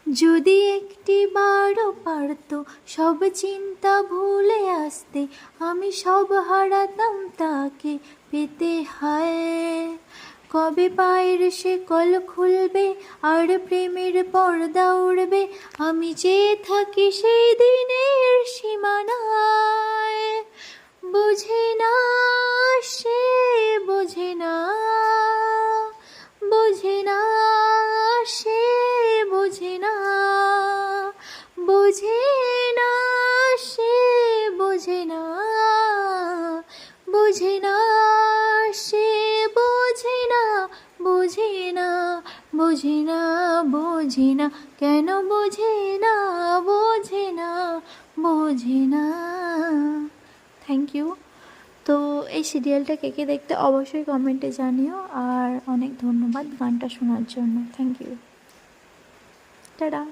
যদি একটি বারও পারতো সব চিন্তা ভুলে আসতে, আমি সব হারাতাম তাকে পেতে। হায় কবে পায়ের সে কল খুলবে আর প্রেমের পর্দা উড়বে, আমি চেয়ে থাকি সেই দিনের সীমানায়। বোঝে না সে, বোঝে না, বোঝে না সে, বোঝে না, বোঝে না সে, বোঝে না, বোঝে না সে, বোঝে না, বোঝে না, বোঝে না, বোঝে না, কেন বোঝে না, বোঝে না, বোঝে না। Thank you. তো এই সিরিয়ালটা কে কে দেখতে অবশ্যই কমেন্টে জানিও, আর অনেক ধন্যবাদ গানটা শোনার জন্য। Thank you, tata.